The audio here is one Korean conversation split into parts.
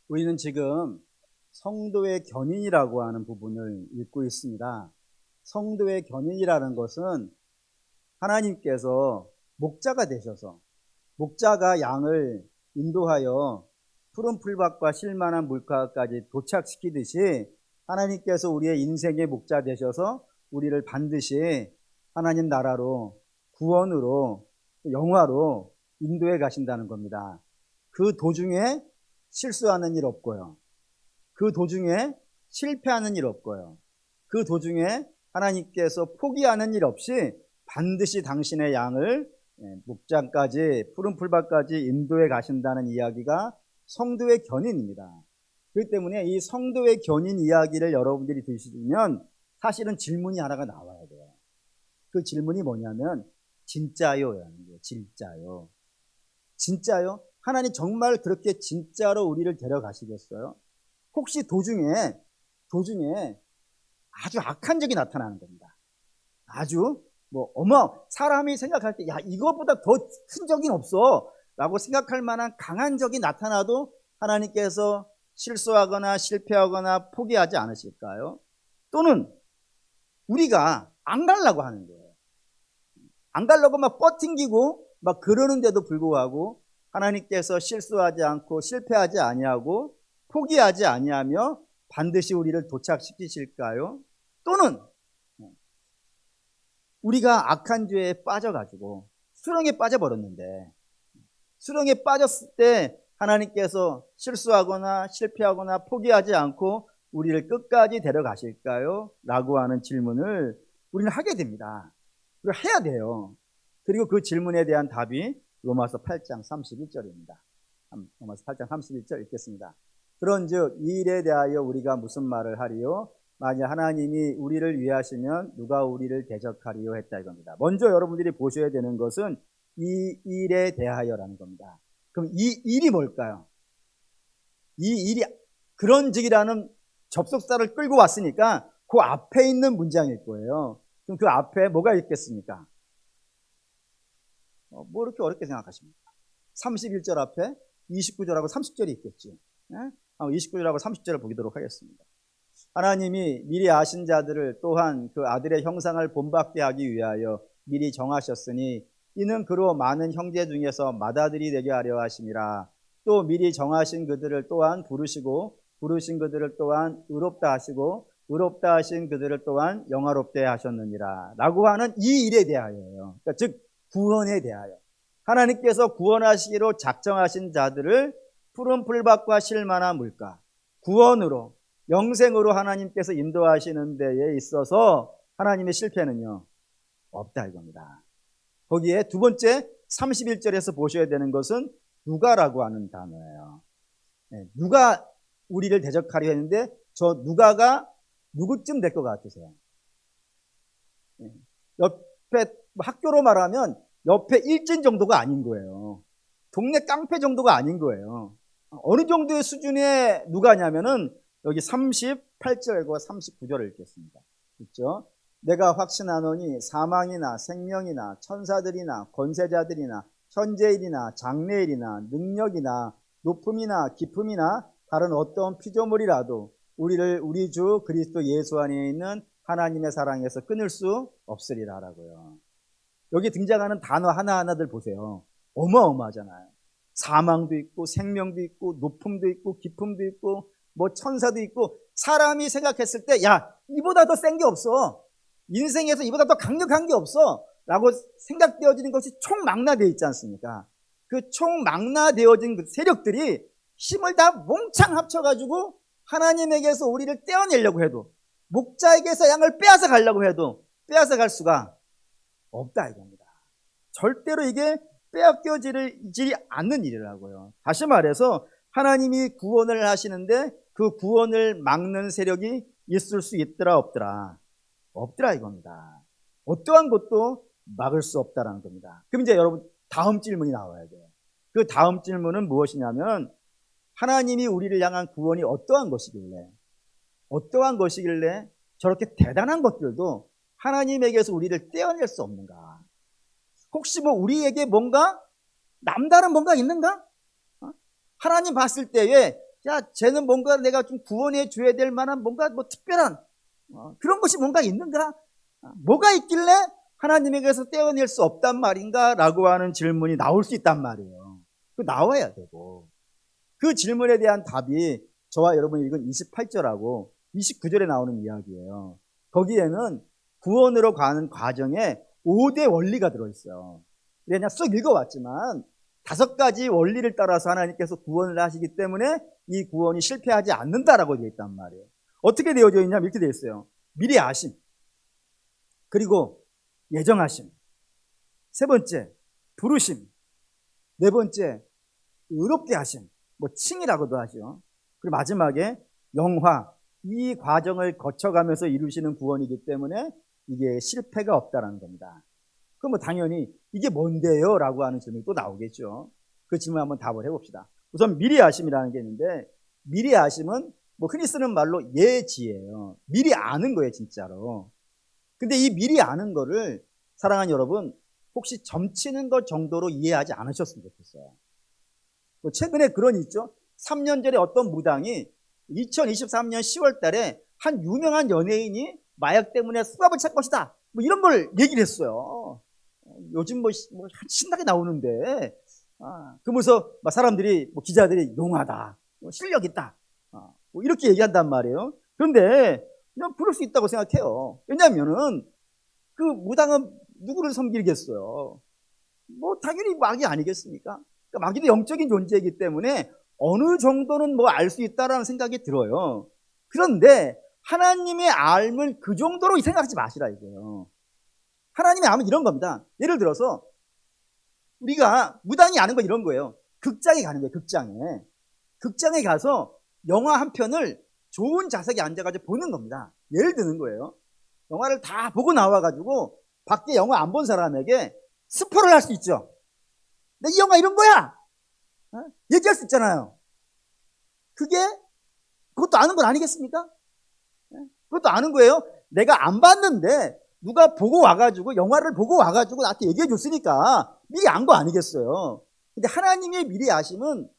우리는 지금 성도의 견인이라고 하는 부분을 읽고 있습니다. 성도의 견인이라는 것은 하나님께서 목자가 되셔서 목자가 양을 인도하여 푸른 풀밭과 쉴만한 물가까지 도착시키듯이 하나님께서 우리의 인생의 목자 되셔서 우리를 반드시 하나님 나라로 구원으로 영화로 인도해 가신다는 겁니다. 그 도중에 실수하는 일 없고요. 그 도중에 실패하는 일 없고요. 그 도중에 하나님께서 포기하는 일 없이 반드시 당신의 양을 목장까지 푸른 풀밭까지 인도해 가신다는 이야기가 성도의 견인입니다. 그렇기 때문에 이 성도의 견인 이야기를 여러분들이 들으시면 사실은 질문이 하나가 나와야 돼요. 그 질문이 뭐냐면 진짜요라는 거예요. 진짜요. 진짜요? 하나님 정말 그렇게 진짜로 우리를 데려가시겠어요? 혹시 도중에 아주 악한 적이 나타나는 겁니다. 아주 사람이 생각할 때 야 이것보다 더 큰 적이 없어 라고 생각할 만한 강한 적이 나타나도 하나님께서 실수하거나 실패하거나 포기하지 않으실까요? 또는 우리가 안 가려고 하는 거예요. 안 가려고 막 뻗팅기고 막 그러는데도 불구하고 하나님께서 실수하지 않고 실패하지 아니하고 포기하지 아니하며 반드시 우리를 도착시키실까요? 또는 우리가 악한 죄에 빠져가지고 수렁에 빠져버렸는데 수렁에 빠졌을 때 하나님께서 실수하거나 실패하거나 포기하지 않고 우리를 끝까지 데려가실까요? 라고 하는 질문을 우리는 하게 됩니다. 그걸 해야 돼요. 그리고 그 질문에 대한 답이 로마서 8장 31절입니다. 로마서 8장 31절 읽겠습니다. 그런즉 이 일에 대하여 우리가 무슨 말을 하리요? 만약 하나님이 우리를 위하시면 누가 우리를 대적하리요 했다 이겁니다. 먼저 여러분들이 보셔야 되는 것은 이 일에 대하여라는 겁니다. 그럼 이 일이 뭘까요? 이 일이 그런즉이라는 접속사를 끌고 왔으니까 그 앞에 있는 문장일 거예요. 그럼 그 앞에 뭐가 있겠습니까? 뭐 이렇게 어렵게 생각하십니까? 31절 앞에 29절하고 30절이 있겠지. 29절하고 30절을 보도록 하겠습니다. 하나님이 미리 아신 자들을 또한 그 아들의 형상을 본받게 하기 위하여 미리 정하셨으니 이는 그로 많은 형제 중에서 맏아들이 되게 하려 하심이라. 또 미리 정하신 그들을 또한 부르시고 부르신 그들을 또한 의롭다 하시고 의롭다 하신 그들을 또한 영화롭게 하셨느니라 라고 하는 이 일에 대하여요. 그러니까 즉 구원에 대하여 하나님께서 구원하시기로 작정하신 자들을 푸른 풀밭과 쉴만한 물가 구원으로 영생으로 하나님께서 인도하시는 데에 있어서 하나님의 실패는요 없다 이겁니다. 거기에 두 번째 31절에서 보셔야 되는 것은 누가라고 하는 단어예요. 누가 우리를 대적하려 했는데 저 누가가 누구쯤 될 것 같으세요? 옆에 학교로 말하면 옆에 일진 정도가 아닌 거예요. 동네 깡패 정도가 아닌 거예요. 어느 정도의 수준의 누가냐면은 여기 38절과 39절을 읽겠습니다. 있죠? 내가 확신하노니 사망이나 생명이나 천사들이나 권세자들이나 현재일이나 장래일이나 능력이나 높음이나 깊음이나 다른 어떤 피조물이라도 우리를 우리 주 그리스도 예수 안에 있는 하나님의 사랑에서 끊을 수 없으리라라고요. 여기 등장하는 단어 하나하나들 보세요. 어마어마하잖아요. 사망도 있고 생명도 있고 높음도 있고 깊음도 있고 뭐 천사도 있고 사람이 생각했을 때 야 이보다 더 센 게 없어. 인생에서 이보다 더 강력한 게 없어 라고 생각되어지는 것이 총망라되어 있지 않습니까? 그 총망라되어진 그 세력들이 힘을 다 몽창 합쳐가지고 하나님에게서 우리를 떼어내려고 해도 목자에게서 양을 빼앗아 가려고 해도 빼앗아 갈 수가 없다 이겁니다. 절대로 이게 빼앗겨지지 않는 일이라고요. 다시 말해서 하나님이 구원을 하시는데 그 구원을 막는 세력이 있을 수 있더라 없더라? 없더라 이겁니다. 어떠한 것도 막을 수 없다라는 겁니다. 그럼 이제 여러분 다음 질문이 나와야 돼요. 그 다음 질문은 무엇이냐면 하나님이 우리를 향한 구원이 어떠한 것이길래 저렇게 대단한 것들도 하나님에게서 우리를 떼어낼 수 없는가? 혹시 뭐 우리에게 뭔가 남다른 뭔가 있는가? 하나님 봤을 때에 자, 쟤는 뭔가 내가 좀 구원해 줘야 될 만한 뭔가 뭐 특별한 그런 것이 뭔가 있는가? 뭐가 있길래 하나님에게서 떼어낼 수 없단 말인가? 라고 하는 질문이 나올 수 있단 말이에요. 그 나와야 되고, 그 질문에 대한 답이 저와 여러분이 읽은 28절하고 29절에 나오는 이야기예요. 거기에는 구원으로 가는 과정에 5대 원리가 들어있어요. 그냥 쑥 읽어왔지만 5가지 원리를 따라서 하나님께서 구원을 하시기 때문에 이 구원이 실패하지 않는다라고 되어 있단 말이에요. 어떻게 되어져 있냐면 이렇게 되어 있어요. 미리 아심, 그리고 예정하심, 세 번째 부르심, 네 번째 의롭게 하심, 뭐 칭이라고도 하죠. 그리고 마지막에 영화, 이 과정을 거쳐가면서 이루시는 구원이기 때문에 이게 실패가 없다는 겁니다. 그럼 뭐 당연히 이게 뭔데요? 라고 하는 질문이 또 나오겠죠. 그 질문 한번 답을 해봅시다. 우선 미리 아심이라는 게 있는데, 미리 아심은 뭐 흔히 쓰는 말로 예지예요. 미리 아는 거예요, 진짜로. 근데 이 미리 아는 거를 사랑하는 여러분, 혹시 점치는 것 정도로 이해하지 않으셨으면 좋겠어요. 뭐 최근에 그런 있죠. 3년 전에 어떤 무당이 2023년 10월 달에 한 유명한 연예인이 마약 때문에 수갑을 찰 것이다, 뭐 이런 걸 얘기를 했어요. 요즘 뭐 신나게 나오는데, 그러면서 사람들이, 기자들이 용하다, 실력 있다, 뭐 이렇게 얘기한단 말이에요. 그런데 그냥 그럴 수 있다고 생각해요. 왜냐하면은 그 무당은 누구를 섬기겠어요? 뭐 당연히 마귀 아니겠습니까? 그러니까 마귀도 영적인 존재이기 때문에 어느 정도는 뭐 알 수 있다라는 생각이 들어요. 그런데 하나님의 알을 그 정도로 생각하지 마시라 이거예요. 하나님의 알은 이런 겁니다. 예를 들어서 우리가 무당이 아는 건 이런 거예요. 극장에 가는 거예요. 극장에 가서 영화 한 편을 좋은 좌석에 앉아가지고 보는 겁니다. 예를 드는 거예요. 영화를 다 보고 나와가지고 밖에 영화 안 본 사람에게 스포를 할 수 있죠. 근데 이 영화 이런 거야, 얘기할 수 있잖아요. 그것도 아는 건 아니겠습니까? 그것도 아는 거예요. 내가 안 봤는데 누가 보고 와가지고, 영화를 보고 와가지고 나한테 얘기해 줬으니까 미리 안 거 아니겠어요. 근데 하나님의 미리 아심은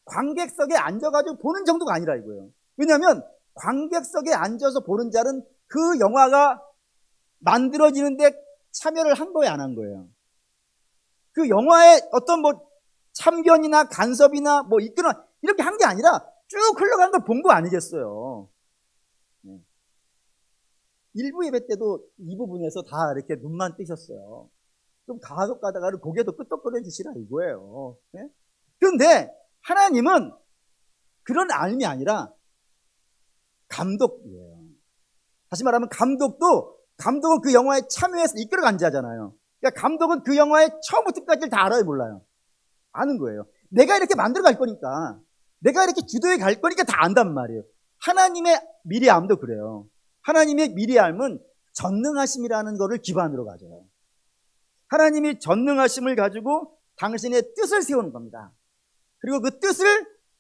관객석에 앉아가지고 보는 정도가 아니라 이거예요. 왜냐하면 관객석에 앉아서 보는 자는 그 영화가 만들어지는데 참여를 한 거예요, 안 한 거예요? 그 영화에 어떤 참견이나 간섭이나 이끌어 이렇게 한 게 아니라 쭉 흘러간 걸 본 거 아니겠어요? 일부 예배 때도 이 부분에서 다 이렇게 눈만 뜨셨어요. 좀 가속 가다가는 고개도 끄덕거려 주시라 이거예요. 네? 그런데 하나님은 그런 알미 아니라 감독이에요. 다시 말하면 감독은 그 영화에 참여해서 이끌어간 자잖아요. 그러니까 감독은 그 영화의 처음부터 끝까지를 다 알아요, 몰라요? 아는 거예요. 내가 이렇게 만들어 갈 거니까, 내가 이렇게 주도해 갈 거니까 다 안단 말이에요. 하나님의 미리암도 그래요. 하나님의 미리암은 전능하심이라는 것을 기반으로 가져요. 하나님이 전능하심을 가지고 당신의 뜻을 세우는 겁니다. 그리고 그 뜻을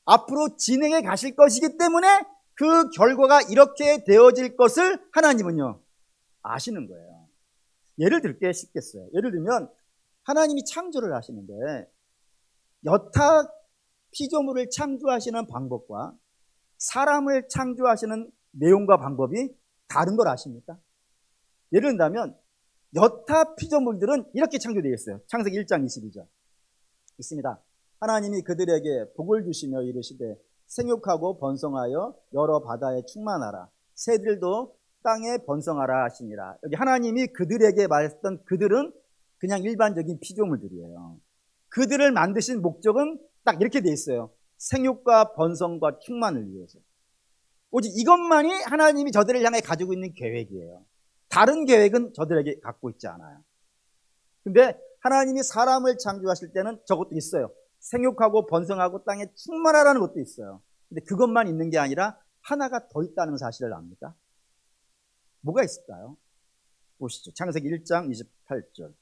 앞으로 진행해 가실 것이기 때문에 그 결과가 이렇게 되어질 것을 하나님은요, 아시는 거예요. 예를 들게 쉽겠어요. 예를 들면 하나님이 창조를 하시는데 여타 피조물을 창조하시는 방법과 사람을 창조하시는 내용과 방법이 다른 걸 아십니까? 예를 든다면 여타 피조물들은 이렇게 창조되어 있어요. 창세기 1장 22절 있습니다. 하나님이 그들에게 복을 주시며 이르시되 생육하고 번성하여 여러 바다에 충만하라, 새들도 땅에 번성하라 하시니라. 여기 하나님이 그들에게 말했던 그들은 그냥 일반적인 피조물들이에요. 그들을 만드신 목적은 딱 이렇게 돼 있어요. 생육과 번성과 충만을 위해서. 오직 이것만이 하나님이 저들을 향해 가지고 있는 계획이에요. 다른 계획은 저들에게 갖고 있지 않아요. 근데 하나님이 사람을 창조하실 때는 저것도 있어요. 생육하고 번성하고 땅에 충만하라는 것도 있어요. 근데 그것만 있는 게 아니라 하나가 더 있다는 사실을 압니까? 뭐가 있을까요? 보시죠. 창세기 1장 28절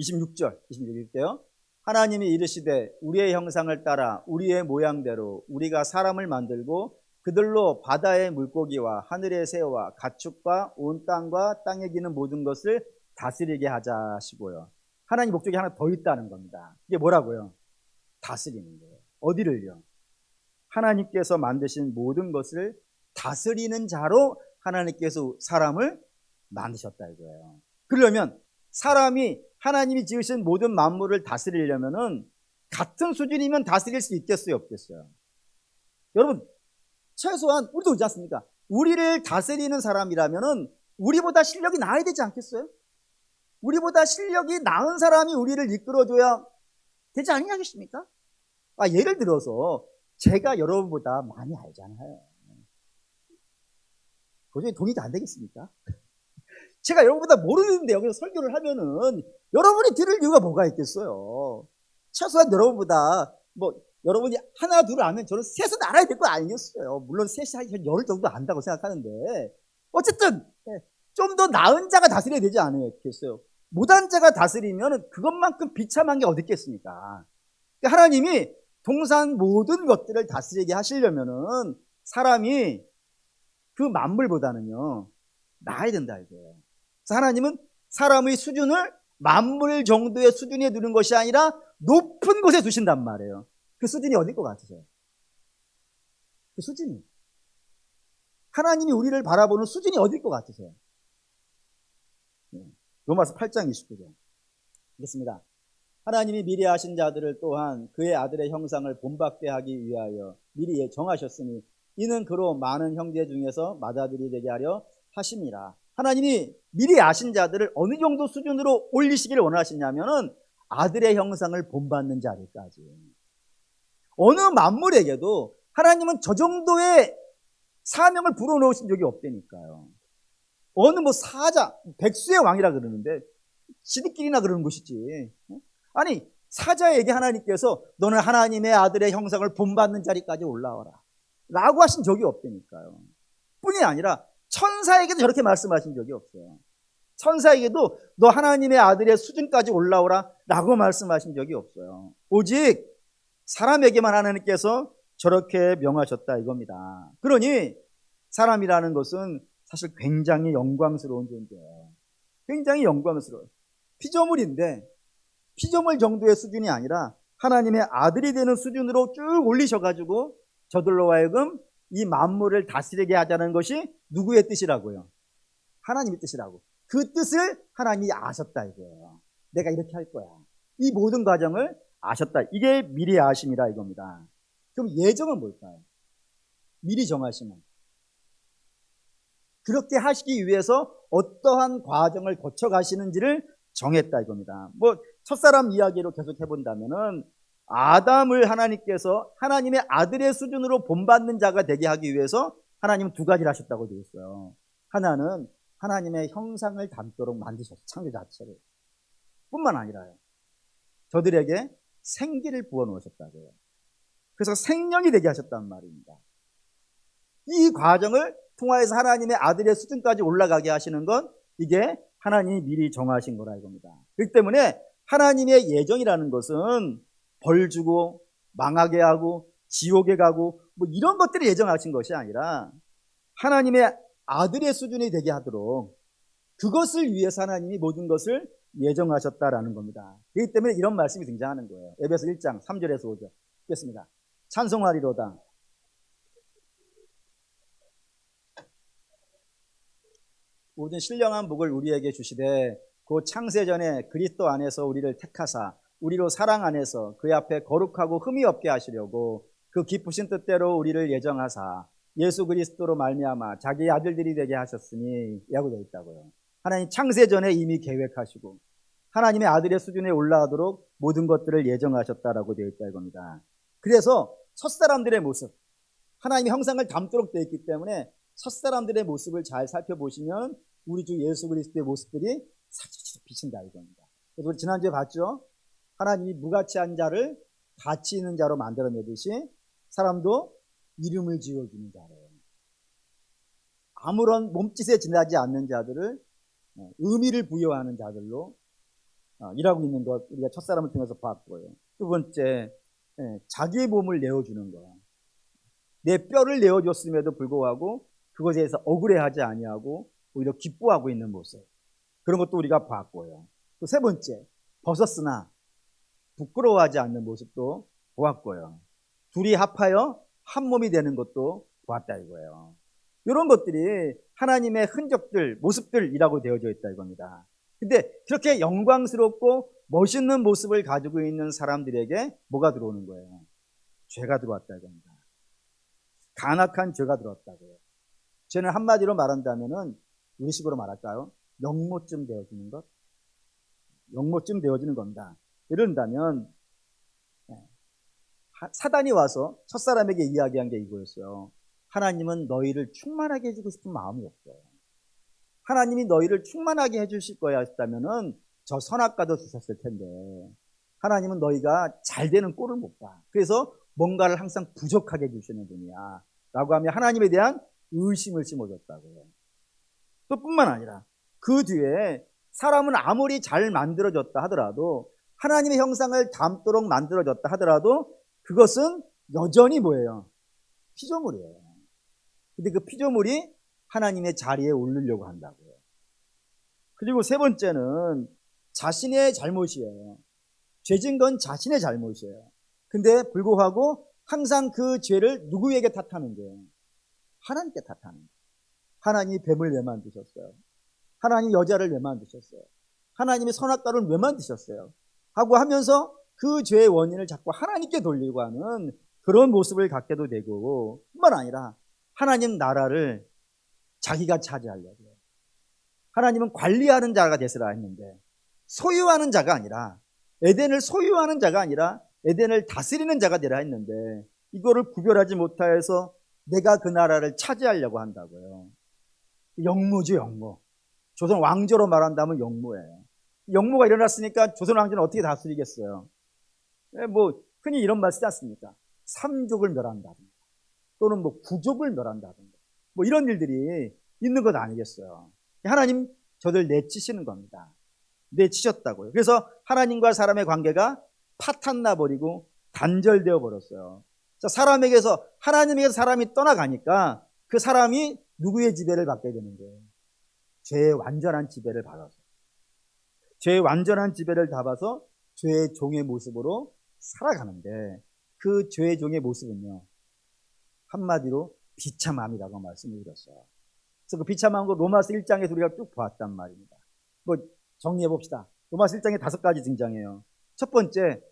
26절 읽을게요. 하나님이 이르시되 우리의 형상을 따라 우리의 모양대로 우리가 사람을 만들고 그들로 바다의 물고기와 하늘의 새와 가축과 온 땅과 땅에 기는 모든 것을 다스리게 하자 하시고요. 하나님 목적이 하나 더 있다는 겁니다. 이게 뭐라고요? 다스리는 거예요. 어디를요? 하나님께서 만드신 모든 것을 다스리는 자로 하나님께서 사람을 만드셨다 이거예요. 그러려면 사람이 하나님이 지으신 모든 만물을 다스리려면은 같은 수준이면 다스릴 수 있겠어요, 없겠어요? 여러분, 최소한 우리도 그렇지 않습니까? 우리를 다스리는 사람이라면은 우리보다 실력이 나아야 되지 않겠어요? 우리보다 실력이 나은 사람이 우리를 이끌어줘야 되지 않겠습니까? 예를 들어서 제가 여러분보다 많이 알잖아요. 도저히 동의도 안 되겠습니까? 제가 여러분보다 모르는데 여기서 설교를 하면은 여러분이 들을 이유가 뭐가 있겠어요? 최소한 여러분보다 여러분이 하나 둘을 아면 저는 셋은 알아야 될 거 아니겠어요? 물론 셋이 한 열 정도 안다고 생각하는데 어쨌든 좀 더 나은 자가 다스려야 되지 않겠어요? 못한 자가 다스리면 그것만큼 비참한 게 어디 있겠습니까? 그러니까 하나님이 동산 모든 것들을 다스리게 하시려면은 사람이 그 만물보다는요 나아야 된다 이거예요. 그래서 하나님은 사람의 수준을 만물 정도의 수준에 두는 것이 아니라 높은 곳에 두신단 말이에요. 그 수준이 어딜 것 같으세요? 그 수준이 하나님이 우리를 바라보는 수준이 어딜 것 같으세요? 로마서 8장 29절 읽겠습니다. 하나님이 미리 하신 자들을 또한 그의 아들의 형상을 본받게 하기 위하여 미리 정하셨으니 이는 그로 많은 형제 중에서 맏아들이 되게 하려 하심이라. 하나님이 미리 아신 자들을 어느 정도 수준으로 올리시기를 원하시냐면은 아들의 형상을 본받는 자리까지. 어느 만물에게도 하나님은 저 정도의 사명을 불어넣으신 적이 없다니까요. 어느 사자, 백수의 왕이라 그러는데 지들끼리나 그러는 것이지. 아니 사자에게 하나님께서 너는 하나님의 아들의 형상을 본받는 자리까지 올라와라 라고 하신 적이 없다니까요. 뿐이 아니라 천사에게도 저렇게 말씀하신 적이 없어요. 천사에게도 너 하나님의 아들의 수준까지 올라오라 라고 말씀하신 적이 없어요. 오직 사람에게만 하나님께서 저렇게 명하셨다 이겁니다. 그러니 사람이라는 것은 사실 굉장히 영광스러운 존재예요. 굉장히 영광스러워요. 피조물인데 피조물 정도의 수준이 아니라 하나님의 아들이 되는 수준으로 쭉 올리셔가지고 저들로 하여금 이 만물을 다스리게 하자는 것이 누구의 뜻이라고요? 하나님의 뜻이라고. 그 뜻을 하나님이 아셨다 이거예요. 내가 이렇게 할 거야. 이 모든 과정을 아셨다. 이게 미리 아심이라 이겁니다. 그럼 예정은 뭘까요? 미리 정하시면 그렇게 하시기 위해서 어떠한 과정을 거쳐 가시는지를 정했다 이겁니다. 첫사람 이야기로 계속 해본다면은 아담을 하나님께서 하나님의 아들의 수준으로 본받는 자가 되게 하기 위해서 하나님은 두 가지를 하셨다고 되어 있어요. 하나는 하나님의 형상을 담도록 만드셨어요. 창조 자체를. 뿐만 아니라요. 저들에게 생기를 부어 놓으셨다고요. 그래서 생명이 되게 하셨단 말입니다. 이 과정을 통하여서 하나님의 아들의 수준까지 올라가게 하시는 건 이게 하나님이 미리 정하신 거라 이겁니다. 그렇기 때문에 하나님의 예정이라는 것은 벌 주고 망하게 하고 지옥에 가고 이런 것들을 예정하신 것이 아니라 하나님의 아들의 수준이 되게 하도록 그것을 위해서 하나님이 모든 것을 예정하셨다라는 겁니다. 그렇기 때문에 이런 말씀이 등장하는 거예요. 에베소 1장 3절에서 5절 읽겠습니다. 찬송하리로다. 모든 신령한 복을 우리에게 주시되 그 창세전에 그리스도 안에서 우리를 택하사 우리로 사랑 안에서 그의 앞에 거룩하고 흠이 없게 하시려고 그 기쁘신 뜻대로 우리를 예정하사 예수 그리스도로 말미암아 자기의 아들들이 되게 하셨으니 라고 되어 있다고요. 하나님 창세전에 이미 계획하시고 하나님의 아들의 수준에 올라가도록 모든 것들을 예정하셨다라고 되어 있다 이겁니다. 그래서 첫사람들의 모습, 하나님의 형상을 담도록 되어 있기 때문에 첫사람들의 모습을 잘 살펴보시면 우리 주 예수 그리스도의 모습들이 살짝 비친다 이겁니다. 그래서 우리 지난주에 봤죠? 하나님이 무가치한 자를 가치 있는 자로 만들어내듯이 사람도 이름을 지어주는 자래요. 아무런 몸짓에 지나지 않는 자들을 의미를 부여하는 자들로 일하고 있는 것 우리가 첫사람을 통해서 봤고요. 두 번째, 자기의 몸을 내어주는 것. 내 뼈를 내어줬음에도 불구하고 그것에 대해서 억울해하지 아니하고 오히려 기뻐하고 있는 모습. 그런 것도 우리가 봤고요. 또 세 번째, 벗었으나 부끄러워하지 않는 모습도 보았고요. 둘이 합하여 한 몸이 되는 것도 보았다 이거예요. 이런 것들이 하나님의 흔적들, 모습들이라고 되어져 있다 이겁니다. 근데 그렇게 영광스럽고 멋있는 모습을 가지고 있는 사람들에게 뭐가 들어오는 거예요? 죄가 들어왔다 이겁니다. 간악한 죄가 들어왔다고요. 죄는 한마디로 말한다면은 우리식으로 말할까요? 영모쯤 되어지는 것? 영모쯤 되어지는 겁니다. 예를 들면 사단이 와서 첫사람에게 이야기한 게 이거였어요. 하나님은 너희를 충만하게 해주고 싶은 마음이 없어요. 하나님이 너희를 충만하게 해주실 거야 했다면은 저 선악과도 주셨을 텐데 하나님은 너희가 잘 되는 꼴을 못 봐. 그래서 뭔가를 항상 부족하게 해주시는 분이야 라고 하며 하나님에 대한 의심을 심어줬다고요. 또 뿐만 아니라 그 뒤에 사람은 아무리 잘 만들어졌다 하더라도 하나님의 형상을 닮도록 만들어졌다 하더라도 그것은 여전히 뭐예요? 피조물이에요. 근데 그 피조물이 하나님의 자리에 오르려고 한다고요. 그리고 세 번째는 자신의 잘못이에요. 죄진 건 자신의 잘못이에요. 근데 불구하고 항상 그 죄를 누구에게 탓하는 거예요? 하나님께 탓하는 거예요. 하나님이 뱀을 왜 만드셨어요? 하나님이 여자를 왜 만드셨어요? 하나님이 선악과를 왜 만드셨어요? 하고 하면서 그 죄의 원인을 자꾸 하나님께 돌리고 하는 그런 모습을 갖게도 되고 뿐만 아니라 하나님 나라를 자기가 차지하려고요. 하나님은 관리하는 자가 되시라 했는데 소유하는 자가 아니라 에덴을 소유하는 자가 아니라 에덴을 다스리는 자가 되라 했는데 이거를 구별하지 못하여서 내가 그 나라를 차지하려고 한다고요. 영무죠, 영무. 조선 왕조로 말한다면 영무예요. 영무가 일어났으니까 조선 왕조는 어떻게 다스리겠어요? 뭐 흔히 이런 말 쓰지 않습니까? 삼족을 멸한다든가 또는 뭐 구족을 멸한다든가 뭐 이런 일들이 있는 것 아니겠어요? 하나님 저들 내치시는 겁니다. 내치셨다고요. 그래서 하나님과 사람의 관계가 파탄나 버리고 단절되어 버렸어요. 사람에게서 하나님에게서 사람이 떠나가니까 그 사람이 누구의 지배를 받게 되는 거예요? 죄의 완전한 지배를 받아서 죄의 완전한 지배를 받아서 죄의 종의 모습으로 살아가는데 그 죄의 종의 모습은요 한마디로 비참함이라고 말씀을 드렸어요. 그래서 그 비참한 거 로마서 1장에서 우리가 쭉 보았단 말입니다. 뭐 정리해 봅시다. 로마서 1장에 5가지 등장해요. 첫 번째,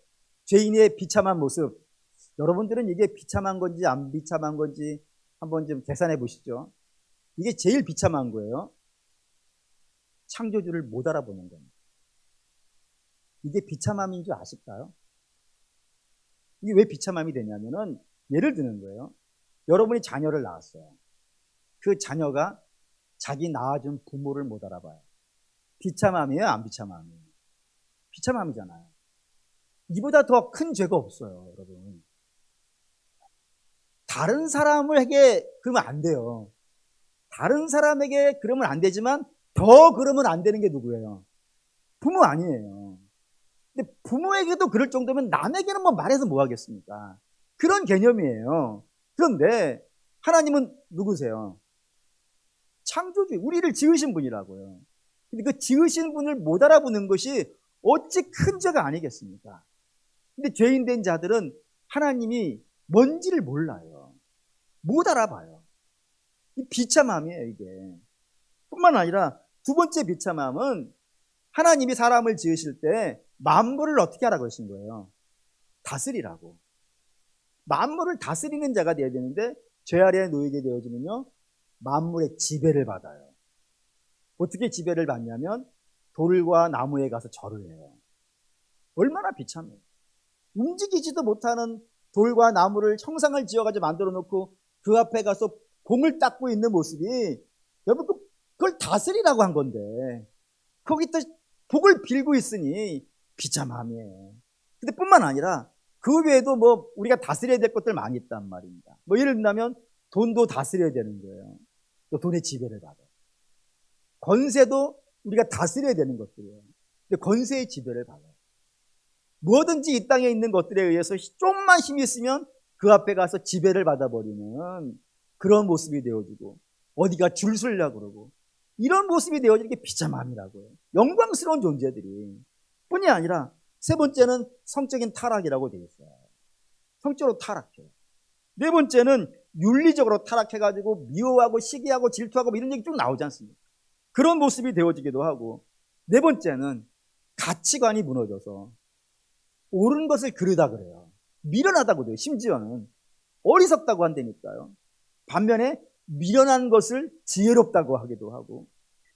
죄인의 비참한 모습. 여러분들은 이게 비참한 건지 안 비참한 건지 한번 좀 계산해 보시죠. 이게 제일 비참한 거예요. 창조주를 못 알아보는 겁니다. 이게 비참함인 줄 아실까요? 이게 왜 비참함이 되냐면은 예를 드는 거예요. 여러분이 자녀를 낳았어요. 그 자녀가 자기 낳아준 부모를 못 알아봐요. 비참함이에요? 안 비참함이에요? 비참함이잖아요. 이보다 더 큰 죄가 없어요, 여러분. 다른 사람에게 그러면 안 돼요. 다른 사람에게 그러면 안 되지만 더 그러면 안 되는 게 누구예요? 부모 아니에요. 근데 부모에게도 그럴 정도면 남에게는 뭐 말해서 뭐 하겠습니까? 그런 개념이에요. 그런데 하나님은 누구세요? 창조주, 우리를 지으신 분이라고요. 근데 그 지으신 분을 못 알아보는 것이 어찌 큰 죄가 아니겠습니까? 근데 죄인 된 자들은 하나님이 뭔지를 몰라요. 못 알아봐요. 이 비참함이에요, 이게. 뿐만 아니라 두 번째 비참함은 하나님이 사람을 지으실 때 만물을 어떻게 하라고 하신 거예요? 다스리라고. 만물을 다스리는 자가 되어야 되는데 죄 아래에 놓이게 되어지면요 만물의 지배를 받아요. 어떻게 지배를 받냐면 돌과 나무에 가서 절을 해요. 얼마나 비참해요. 움직이지도 못하는 돌과 나무를 형상을 지어가지고 만들어 놓고 그 앞에 가서 공을 닦고 있는 모습이 여러분 그걸 다스리라고 한 건데 거기 또 복을 빌고 있으니 비참함이에요. 근데 뿐만 아니라 그 외에도 뭐 우리가 다스려야 될 것들 많이 있단 말입니다. 뭐 예를 들면 돈도 다스려야 되는 거예요. 또 돈의 지배를 받아요. 권세도 우리가 다스려야 되는 것들이에요. 근데 권세의 지배를 받아요. 뭐든지 이 땅에 있는 것들에 의해서 좀만 힘이 있으면 그 앞에 가서 지배를 받아버리는 그런 모습이 되어지고 어디가 줄 서려고 그러고 이런 모습이 되어지는 게 비참함이라고요. 영광스러운 존재들이 뿐이 아니라 세 번째는 성적인 타락이라고 되어 있어요. 성적으로 타락해요. 네 번째는 윤리적으로 타락해가지고 미워하고 시기하고 질투하고 뭐 이런 얘기 쭉 나오지 않습니까? 그런 모습이 되어지기도 하고, 네 번째는 가치관이 무너져서 옳은 것을 그르다 그래요. 미련하다고 돼요. 심지어는 어리석다고 한다니까요. 반면에 미련한 것을 지혜롭다고 하기도 하고,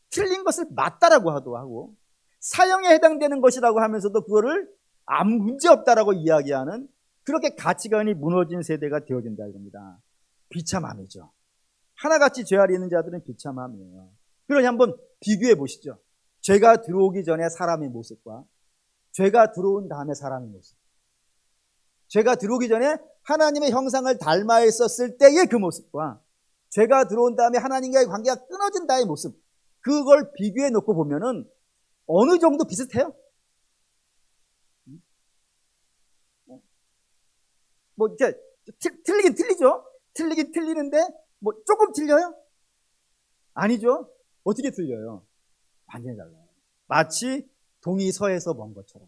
틀린 것을 맞다라고 하기도 하고, 사형에 해당되는 것이라고 하면서도 그거를 아무 문제 없다라고 이야기하는, 그렇게 가치관이 무너진 세대가 되어진다 이겁니다. 비참함이죠. 하나같이 죄아래 있는 자들은 비참함이에요. 그러니 한번 비교해 보시죠. 죄가 들어오기 전에 사람의 모습과 죄가 들어온 다음에 사람의 모습. 죄가 들어오기 전에 하나님의 형상을 닮아 있었을 때의 그 모습과 죄가 들어온 다음에 하나님과의 관계가 끊어진 다의 모습, 그걸 비교해 놓고 보면은 어느 정도 비슷해요. 뭐 이제 틀리긴 틀리죠. 틀리긴 틀리는데 뭐 조금 틀려요? 아니죠. 어떻게 틀려요? 완전히 달라요. 마치 동이 서에서 먼 것처럼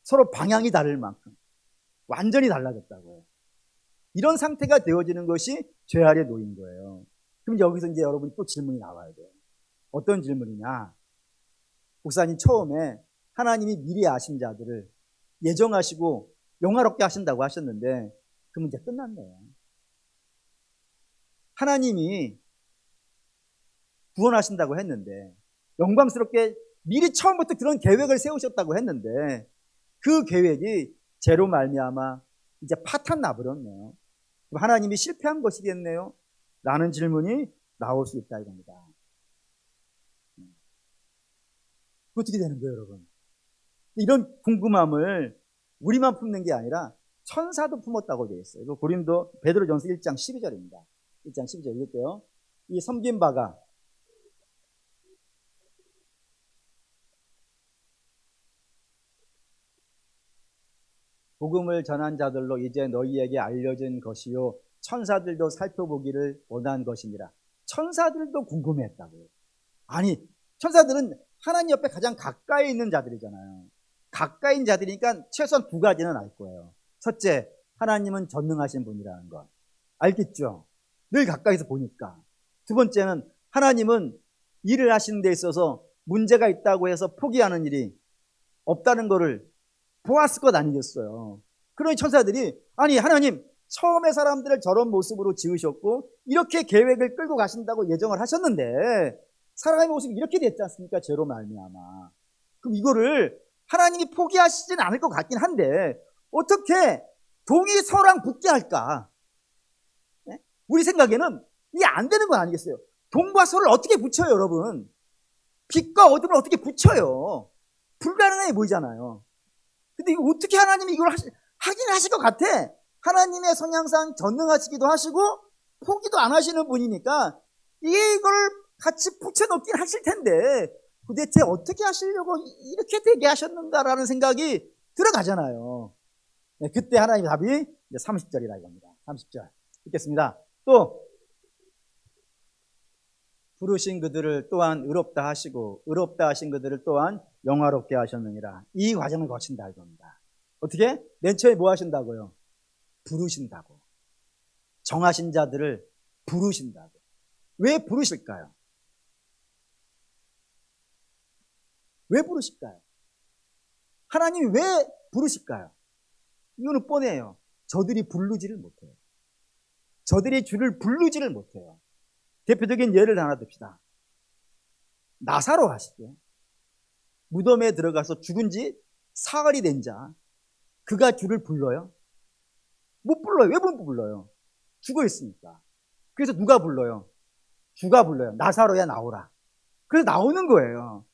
서로 방향이 다를 만큼 완전히 달라졌다고요. 이런 상태가 되어지는 것이 죄 아래 놓인 거예요. 그럼 여기서 이제 여러분이 또 질문이 나와야 돼요. 어떤 질문이냐? 목사님 처음에 하나님이 미리 아신 자들을 예정하시고 영화롭게 하신다고 하셨는데 그 문제 끝났네요. 하나님이 구원하신다고 했는데 영광스럽게 미리 처음부터 그런 계획을 세우셨다고 했는데 그 계획이 죄로 말미암아 이제 파탄 나버렸네요. 그럼 하나님이 실패한 것이겠네요? 라는 질문이 나올 수 있다 이겁니다. 어떻게 되는 거예요, 여러분? 이런 궁금함을 우리만 품는 게 아니라 천사도 품었다고 되어 있어요. 고린도 베드로전서 1장 12절입니다. 1장 12절 읽을게요. 이 섬긴 바가 복음을 전한 자들로 이제 너희에게 알려진 것이요 천사들도 살펴보기를 원한 것이니라. 천사들도 궁금해했다고요. 아니, 천사들은 하나님 옆에 가장 가까이 있는 자들이잖아요. 가까이 있는 자들이니까 최소한 두 가지는 알 거예요. 첫째, 하나님은 전능하신 분이라는 것 알겠죠? 늘 가까이서 보니까. 두 번째는 하나님은 일을 하시는 데 있어서 문제가 있다고 해서 포기하는 일이 없다는 것을 보았을 것 아니겠어요. 그러니 천사들이 아니 하나님 처음에 사람들을 저런 모습으로 지으셨고 이렇게 계획을 끌고 가신다고 예정을 하셨는데 사람의 모습이 이렇게 됐지 않습니까? 죄로 말미암아. 그럼 이거를 하나님이 포기하시진 않을 것 같긴 한데 어떻게 동이 서랑 붙게 할까? 네? 우리 생각에는 이게 안 되는 건 아니겠어요? 동과 서를 어떻게 붙여요, 여러분? 빛과 어둠을 어떻게 붙여요? 불가능해 보이잖아요. 근데 이거 어떻게 하나님이 이걸 하긴 하실 것 같아. 하나님의 성향상 전능하시기도 하시고 포기도 안 하시는 분이니까 이걸 같이 붙여놓긴 하실 텐데 도대체 어떻게 하시려고 이렇게 되게 하셨는가라는 생각이 들어가잖아요. 네, 그때 하나님의 답이 30절이라 이겁니다. 30절 읽겠습니다. 또 부르신 그들을 또한 의롭다 하시고 의롭다 하신 그들을 또한 영화롭게 하셨느니라. 이 과정을 거친다 이겁니다. 어떻게? 맨 처음에 뭐 하신다고요? 부르신다고. 정하신 자들을 부르신다고. 왜 부르실까요? 왜 부르실까요? 하나님이 왜 부르실까요? 이거는 뻔해요. 저들이 부르지를 못해요. 저들이 주를 부르지를 못해요. 대표적인 예를 하나 듭시다. 나사로 아시죠? 무덤에 들어가서 죽은 지 사흘이 된 자, 그가 주를 불러요? 못 불러요. 왜 못 불러요? 죽어 있으니까. 그래서 누가 불러요? 주가 불러요. 나사로야 나오라. 그래서 나오는 거예요.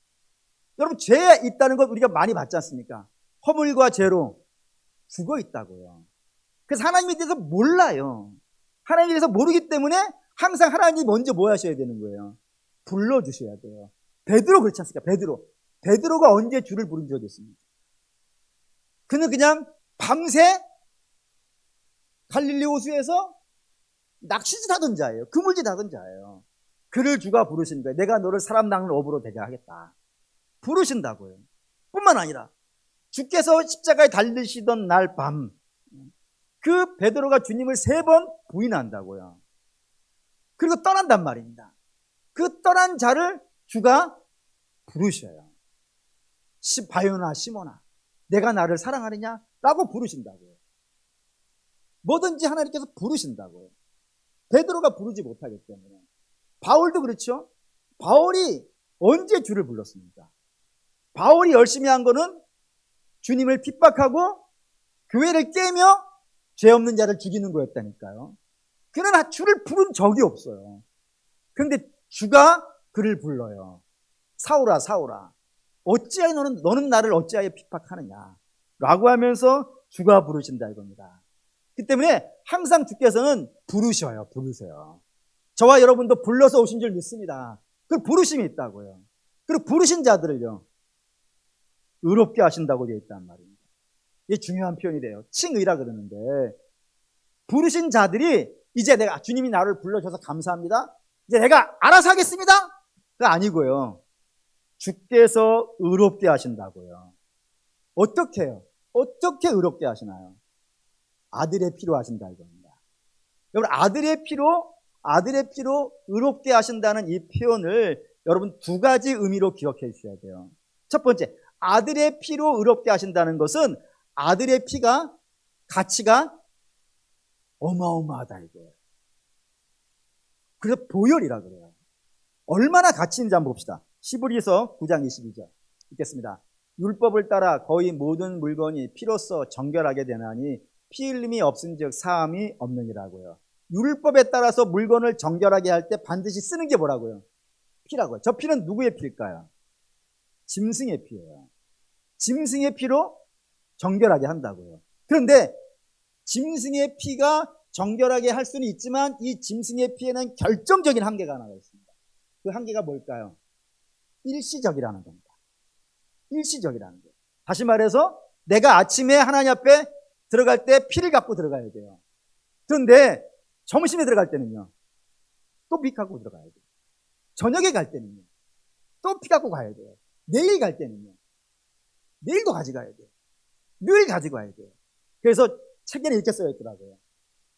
여러분 죄에 있다는 걸 우리가 많이 봤지 않습니까? 허물과 죄로 죽어 있다고요. 그래서 하나님에 대해서 몰라요. 하나님에 대해서 모르기 때문에 항상 하나님이 먼저 뭐 하셔야 되는 거예요? 불러주셔야 돼요. 베드로 그렇지 않습니까? 베드로가 언제 주를 부른 적이 있습니까? 그는 그냥 밤새 갈릴리 호수에서 낚시질 하던 자예요. 그물질 하던 자예요. 그를 주가 부르신 거예요. 내가 너를 사람 낚는 어부로 되게 하겠다. 부르신다고요. 뿐만 아니라 주께서 십자가에 달리시던 날 밤 그 베드로가 주님을 3번 부인한다고요. 그리고 떠난단 말입니다. 그 떠난 자를 주가 부르셔요. 바요나 시몬아, 내가 나를 사랑하느냐? 라고 부르신다고요. 뭐든지 하나님께서 부르신다고요. 베드로가 부르지 못하기 때문에. 바울도 그렇죠. 바울이 언제 주를 불렀습니까? 바울이 열심히 한 거는 주님을 핍박하고 교회를 깨며 죄 없는 자를 죽이는 거였다니까요. 그는 주를 부른 적이 없어요. 그런데 주가 그를 불러요. 사울아, 사울아, 어찌하여 너는 나를 어찌하여 핍박하느냐? 라고 하면서 주가 부르신다 이겁니다. 그 때문에 항상 주께서는 부르셔요. 저와 여러분도 불러서 오신 줄 믿습니다. 그 부르심이 있다고요. 그리고 부르신 자들을요, 의롭게 하신다고 되어 있단 말입니다. 이게 중요한 표현이래요. 칭의라 그러는데, 부르신 자들이 이제 주님이 나를 불러주셔서 감사합니다, 이제 내가 알아서 하겠습니다, 그가 아니고요. 주께서 의롭게 하신다고요. 어떻게 해요? 어떻게 의롭게 하시나요? 아들의 피로 하신다 이겁니다. 여러분, 아들의 피로 의롭게 하신다는 이 표현을 여러분 2가지 의미로 기억해 주셔야 돼요. 첫 번째, 아들의 피로 의롭게 하신다는 것은 아들의 피가 가치가 어마어마하다 이거예요. 그래서 보혈이라 그래요. 얼마나 가치 있는지 한번 봅시다. 히브리서 9장 22절 읽겠습니다. 율법을 따라 거의 모든 물건이 피로써 정결하게 되나니 피 흘림이 없은즉 사함이 없느니라고요. 율법에 따라서 물건을 정결하게 할 때 반드시 쓰는 게 뭐라고요? 피라고요. 저 피는 누구의 피일까요? 짐승의 피예요. 짐승의 피로 정결하게 한다고요. 그런데 짐승의 피가 정결하게 할 수는 있지만 이 짐승의 피에는 결정적인 한계가 하나 있습니다. 그 한계가 뭘까요? 일시적이라는 겁니다. 일시적이라는 거예요. 다시 말해서 내가 아침에 하나님 앞에 들어갈 때 피를 갖고 들어가야 돼요. 그런데 점심에 들어갈 때는요, 또 피 갖고 들어가야 돼요. 저녁에 갈 때는요, 또 피 갖고 가야 돼요. 내일 갈 때는요, 내일도 가져가야 돼요. 늘 가지고 가야 돼요. 그래서 책에는 이렇게 써 있더라고요.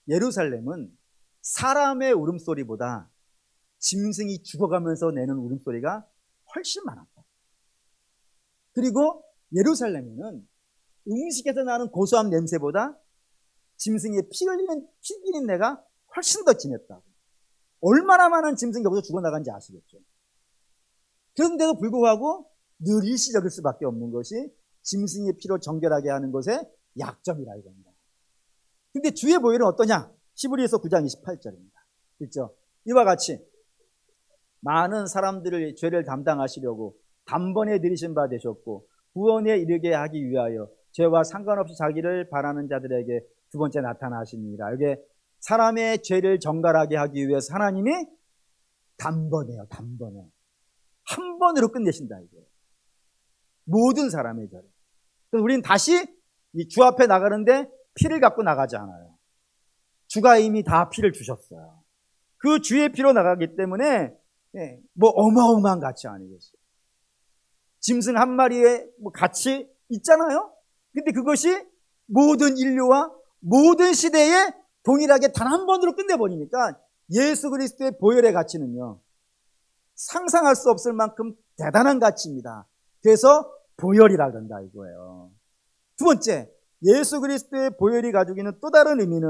예루살렘은 사람의 울음소리보다 짐승이 죽어가면서 내는 울음소리가 훨씬 많았다. 그리고 예루살렘에는 음식에서 나는 고소한 냄새보다 짐승의 피 흘리는 피비린내가 훨씬 더 진했다고. 얼마나 많은 짐승이 여기서 죽어나간지 아시겠죠? 그런데도 불구하고 늘 일시적일 수밖에 없는 것이 짐승의 피로 정결하게 하는 것의 약점이라 이겁니다. 근데 주의 보혈은 어떠냐? 히브리서 9장 28절입니다. 그렇죠? 이와 같이 많은 사람들의 죄를 담당하시려고 단번에 들이신 바 되셨고 구원에 이르게 하기 위하여 죄와 상관없이 자기를 바라는 자들에게 2번째 나타나십니다. 이게 사람의 죄를 정결하게 하기 위해서 하나님이 단번에요. 단번에. 한 번으로 끝내신다 이거예요. 모든 사람의 죄를. 그래서 우리는 다시 이 주 앞에 나가는데 피를 갖고 나가지 않아요. 주가 이미 다 피를 주셨어요. 그 주의 피로 나가기 때문에 뭐 어마어마한 가치 아니겠어요. 짐승 한 마리의 뭐 가치 있잖아요. 근데 그것이 모든 인류와 모든 시대에 동일하게 단 한 번으로 끝내버리니까 예수 그리스도의 보혈의 가치는요, 상상할 수 없을 만큼 대단한 가치입니다. 그래서 보혈이라 그런다 이거예요. 2번째, 예수 그리스도의 보혈이 가지고 있는 또 다른 의미는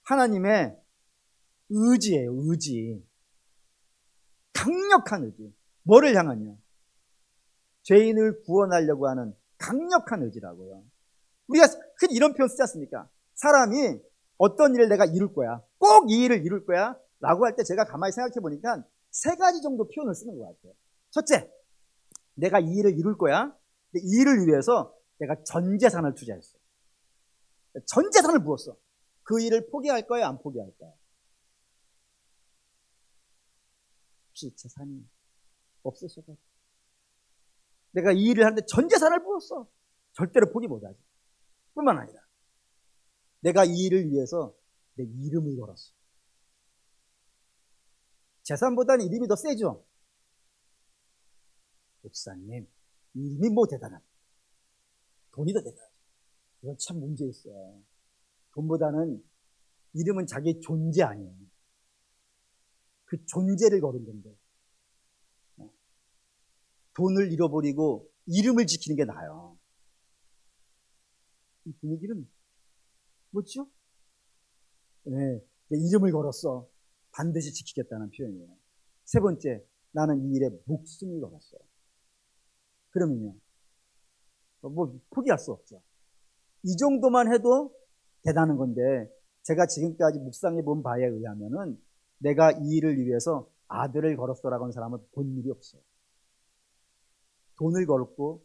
하나님의 의지예요. 의지. 강력한 의지. 뭐를 향하냐? 죄인을 구원하려고 하는 강력한 의지라고요. 우리가 흔히 이런 표현 쓰지 않습니까? 사람이 어떤 일을 내가 이룰 거야, 꼭 이 일을 이룰 거야 라고 할 때 제가 가만히 생각해 보니까 3가지 정도 표현을 쓰는 것 같아요. 첫째, 내가 이 일을 이룰 거야. 근데 이 일을 위해서 내가 전 재산을 투자했어. 전 재산을 부었어. 그 일을 포기할 거야, 안 포기할 거야? 혹시 재산이 없으셔서 내가 이 일을 하는데 전 재산을 부었어. 절대로 포기 못하지. 뿐만 아니라 내가 이 일을 위해서 내 이름을 걸었어. 재산보다는 이름이 더 세죠. 목사님, 이름이 뭐 대단합니까? 돈이 더 대단하죠. 이건 참 문제 있어요. 돈보다는 이름은 자기 존재 아니에요. 그 존재를 거른 건데 돈을 잃어버리고 이름을 지키는 게 나아요. 이 분위기는 뭐죠? 네, 내 이름을 걸었어. 반드시 지키겠다는 표현이에요. 세 번째, 나는 이 일에 목숨을 걸었어요. 그러면요, 뭐 포기할 수 없죠. 이 정도만 해도 대단한 건데 제가 지금까지 묵상해 본 바에 의하면은 내가 이 일을 위해서 아들을 걸었어라고 하는 사람은 본 일이 없어요. 돈을 걸고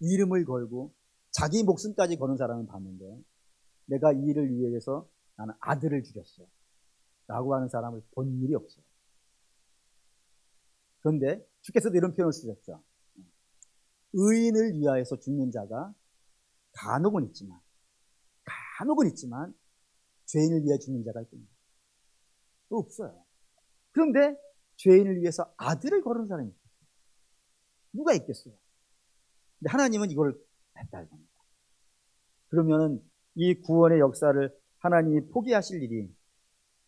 이름을 걸고 자기 목숨까지 거는 사람은 봤는데 내가 이 일을 위해서 나는 아들을 죽였어 라고 하는 사람을 본 일이 없어요. 그런데 주께서도 이런 표현을 쓰셨죠. 의인을 위하여서 죽는 자가 간혹은 있지만 죄인을 위해 죽는 자가 있습니다. 없어요. 그런데 죄인을 위해서 아들을 거는 사람이 있어요. 누가 있겠어요? 근데 하나님은 이걸 했다는 겁니다. 그러면은 이 구원의 역사를 하나님이 포기하실 일이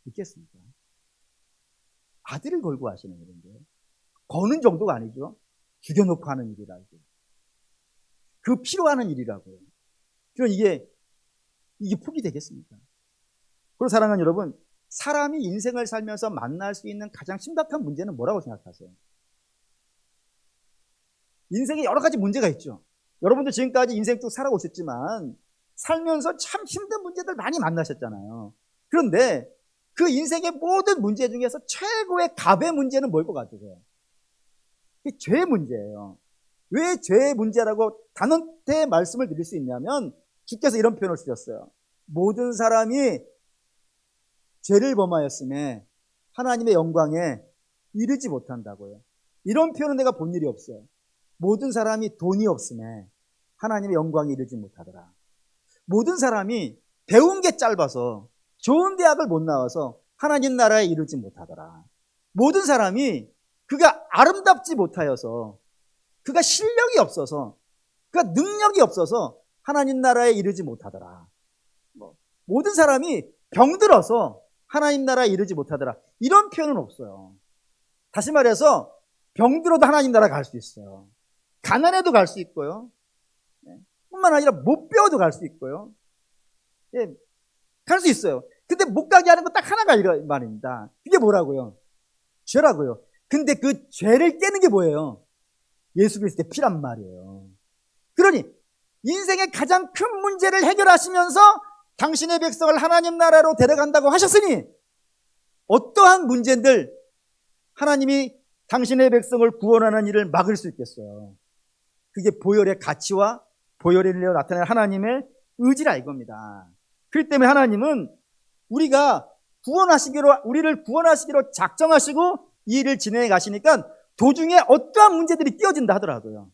있겠습니까? 아들을 걸고 하시는 일인데 거는 정도가 아니죠. 죽여놓고 하는 일이라고. 그 피로 하는 일이라고요. 그럼 이게 포기되겠습니까? 그리고 사랑하는 여러분, 사람이 인생을 살면서 만날 수 있는 가장 심각한 문제는 뭐라고 생각하세요? 인생에 여러 가지 문제가 있죠. 여러분도 지금까지 인생 쭉 살아오셨지만 살면서 참 힘든 문제들 많이 만나셨잖아요. 그런데 그 인생의 모든 문제 중에서 최고의 갑의 문제는 뭘 것 같으세요? 이게 죄의 문제예요. 왜 죄의 문제라고 단언테 말씀을 드릴 수 있냐면 주께서 이런 표현을 쓰셨어요. 모든 사람이 죄를 범하였음에 하나님의 영광에 이르지 못한다고요. 이런 표현은 내가 본 일이 없어요. 모든 사람이 돈이 없음에 하나님의 영광에 이르지 못하더라. 모든 사람이 배운 게 짧아서 좋은 대학을 못 나와서 하나님 나라에 이르지 못하더라. 모든 사람이 그가 아름답지 못하여서 그가 실력이 없어서 그가 능력이 없어서 하나님 나라에 이르지 못하더라. 모든 사람이 병들어서 하나님 나라에 이르지 못하더라. 이런 표현은 없어요. 다시 말해서 병들어도 하나님 나라 갈 수 있어요. 가난해도 갈 수 있고요. 뿐만 아니라 못 배워도 갈 수 있고요. 예, 갈 수 있어요. 근데 못 가게 하는 거 딱 하나가 이런 말입니다. 그게 뭐라고요? 죄라고요. 근데 그 죄를 깨는 게 뭐예요? 예수 그리스도의 피란 말이에요. 그러니 인생의 가장 큰 문제를 해결하시면서 당신의 백성을 하나님 나라로 데려간다고 하셨으니 어떠한 문제들 하나님이 당신의 백성을 구원하는 일을 막을 수 있겠어요. 그게 보혈의 가치와 보혈의 일로 나타낸 하나님의 의지라 이겁니다. 그렇기 때문에 하나님은 우리를 구원하시기로 작정하시고 이 일을 진행해 가시니까 도중에 어떠한 문제들이 끼어든다 하더라도요.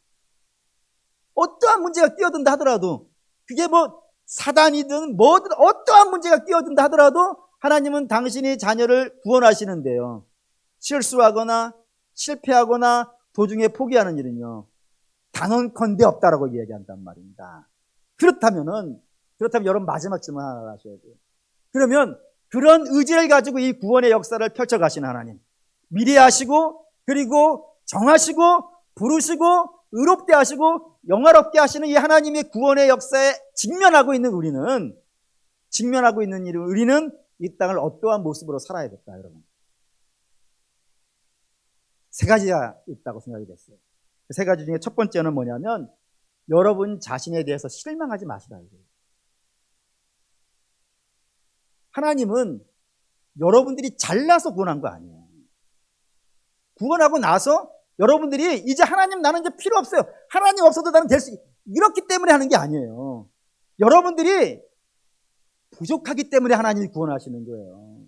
어떠한 문제가 끼어든다 하더라도 그게 뭐 사단이든 뭐든 어떠한 문제가 끼어든다 하더라도 하나님은 당신의 자녀를 구원하시는데요. 실수하거나 실패하거나 도중에 포기하는 일은요. 단언컨대 없다라고 이야기한단 말입니다. 그렇다면 여러분 마지막 질문 하나 하셔야 돼요. 그러면 그런 의지를 가지고 이 구원의 역사를 펼쳐가시는 하나님, 미래하시고 그리고 정하시고 부르시고 의롭게 하시고 영화롭게 하시는 이 하나님의 구원의 역사에 직면하고 있는 우리는 이 땅을 어떠한 모습으로 살아야 될까, 여러분? 세 가지가 있다고 생각이 됐어요. 그 세 가지 중에 첫 번째는 뭐냐면 여러분 자신에 대해서 실망하지 마시라 이거예요. 하나님은 여러분들이 잘나서 구원한 거 아니에요. 구원하고 나서 여러분들이 이제 하나님 나는 이제 필요 없어요. 하나님 없어도 나는 될 수 이렇기 때문에 하는 게 아니에요. 여러분들이 부족하기 때문에 하나님이 구원하시는 거예요.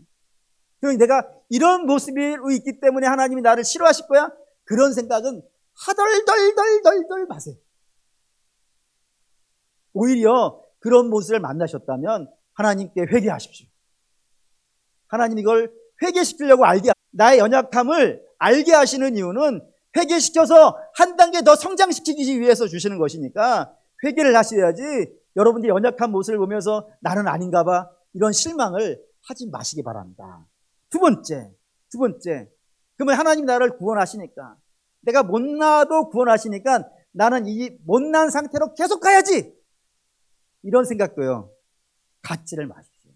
그러니까 내가 이런 모습이 있기 때문에 하나님이 나를 싫어하실 거야? 그런 생각은 하덜덜덜덜덜 마세요. 오히려 그런 모습을 만나셨다면 하나님께 회개하십시오. 하나님 이걸 회개시키려고 나의 연약함을 알게 하시는 이유는 회개시켜서 한 단계 더 성장시키기 위해서 주시는 것이니까 회개를 하셔야지 여러분들이 연약한 모습을 보면서 나는 아닌가 봐, 이런 실망을 하지 마시기 바랍니다. 두 번째. 그러면 하나님 나를 구원하시니까, 내가 못나도 구원하시니까 나는 이 못난 상태로 계속 가야지, 이런 생각도요, 갖지를 마십시오.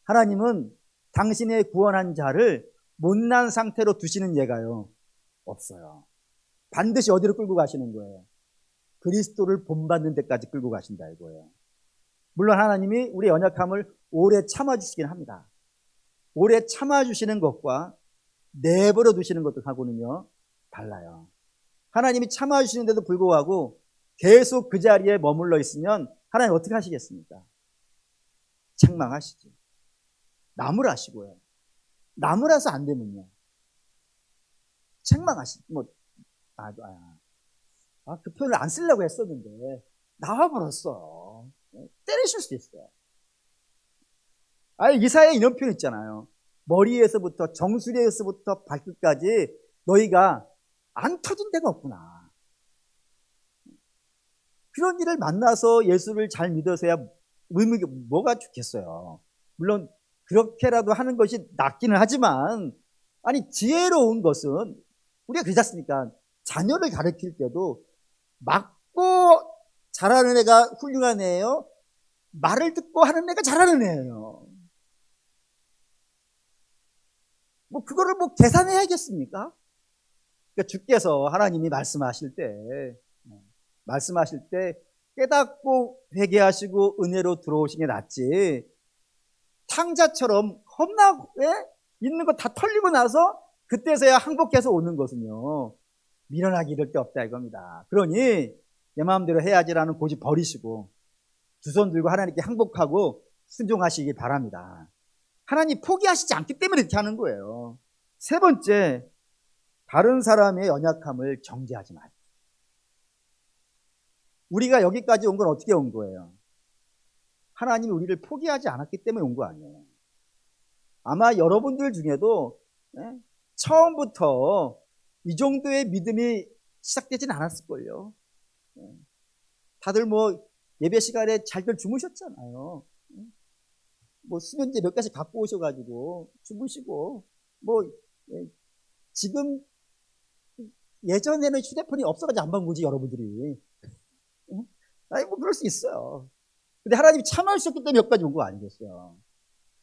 하나님은 당신의 구원한 자를 못난 상태로 두시는 예가요, 없어요. 반드시 어디로 끌고 가시는 거예요? 그리스도를 본받는 데까지 끌고 가신다 이거예요. 물론 하나님이 우리의 연약함을 오래 참아주시긴 합니다. 오래 참아주시는 것과 내버려 두시는 것하고는요, 달라요. 하나님이 참아주시는데도 불구하고 계속 그 자리에 머물러 있으면 하나님 어떻게 하시겠습니까? 책망하시죠. 나무라시고요. 나무라서 안 되면요, 책망하시죠. 그 표현을 안 쓰려고 했었는데 나와버렸어. 때리실 수 있어요. 이사야에 이런 표현 있잖아요. 머리에서부터, 정수리에서부터 발끝까지 너희가 안 터진 데가 없구나. 그런 일을 만나서 예수를 잘 믿어서야 의미가 뭐가 좋겠어요. 물론 그렇게라도 하는 것이 낫기는 하지만, 지혜로운 것은, 우리가 그러지 않습니까? 자녀를 가르칠 때도 맞고 잘하는 애가 훌륭한 애예요, 말을 듣고 하는 애가 잘하는 애예요. 그거를 계산해야겠습니까? 그러니까 주께서 하나님이 말씀하실 때 깨닫고 회개하시고 은혜로 들어오시는 게 낫지, 탕자처럼 있는 거 다 털리고 나서 그때서야 항복해서 오는 것은요, 미련하기 이럴 데 없다 이겁니다. 그러니 내 마음대로 해야지라는 고집 버리시고 두 손 들고 하나님께 항복하고 순종하시기 바랍니다. 하나님 포기하시지 않기 때문에 이렇게 하는 거예요. 세 번째, 다른 사람의 연약함을 정죄하지 마십시오. 우리가 여기까지 온 건 어떻게 온 거예요? 하나님이 우리를 포기하지 않았기 때문에 온 거 아니에요. 아마 여러분들 중에도 처음부터 이 정도의 믿음이 시작되진 않았을걸요. 다들 예배 시간에 잘들 주무셨잖아요. 수면제 몇 가지 갖고 오셔가지고 주무시고, 지금 예전에는 휴대폰이 없어가지고 안 본 거지 여러분들이. 그럴 수 있어요. 근데 하나님이 참아주셨기 때문에 여기까지 온 거 아니겠어요?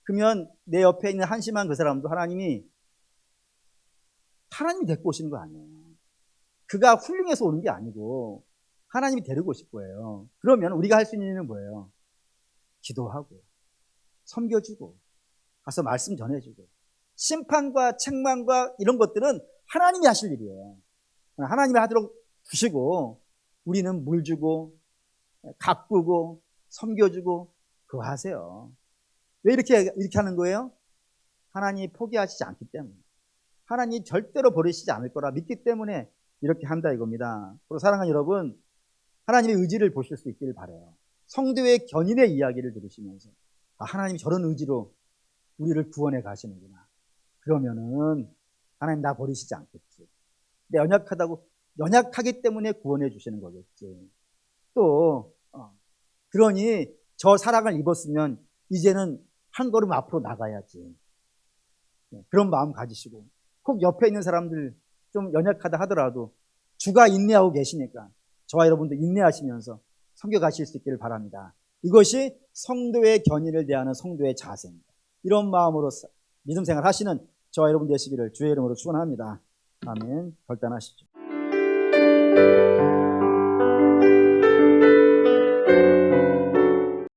그러면 내 옆에 있는 한심한 그 사람도 하나님이 데리고 오시는 거 아니에요. 그가 훌륭해서 오는 게 아니고 하나님이 데리고 오실 거예요. 그러면 우리가 할 수 있는 일은 뭐예요? 기도하고 섬겨주고 가서 말씀 전해주고, 심판과 책망과 이런 것들은 하나님이 하실 일이에요. 하나님이 하도록 두시고 우리는 물 주고 가꾸고 섬겨주고 그거 하세요. 왜 이렇게 하는 거예요? 하나님이 포기하시지 않기 때문에, 하나님이 절대로 버리시지 않을 거라 믿기 때문에 이렇게 한다 이겁니다. 그리고 사랑하는 여러분, 하나님의 의지를 보실 수 있기를 바라요. 성도의 견인의 이야기를 들으시면서 하나님이 저런 의지로 우리를 구원해 가시는구나. 그러면은 하나님 나 버리시지 않겠지. 내 연약하기 때문에 구원해 주시는 거겠지. 또 그러니 저 사랑을 입었으면 이제는 한 걸음 앞으로 나가야지. 그런 마음 가지시고, 꼭 옆에 있는 사람들 좀 연약하다 하더라도 주가 인내하고 계시니까 저와 여러분도 인내하시면서 섬겨가실 수 있기를 바랍니다. 이것이 성도의 견인을 대하는 성도의 자세입니다. 이런 마음으로 믿음 생활 하시는 저와 여러분 되시기를 주의 이름으로 축원합니다. 아멘. 결단하시죠.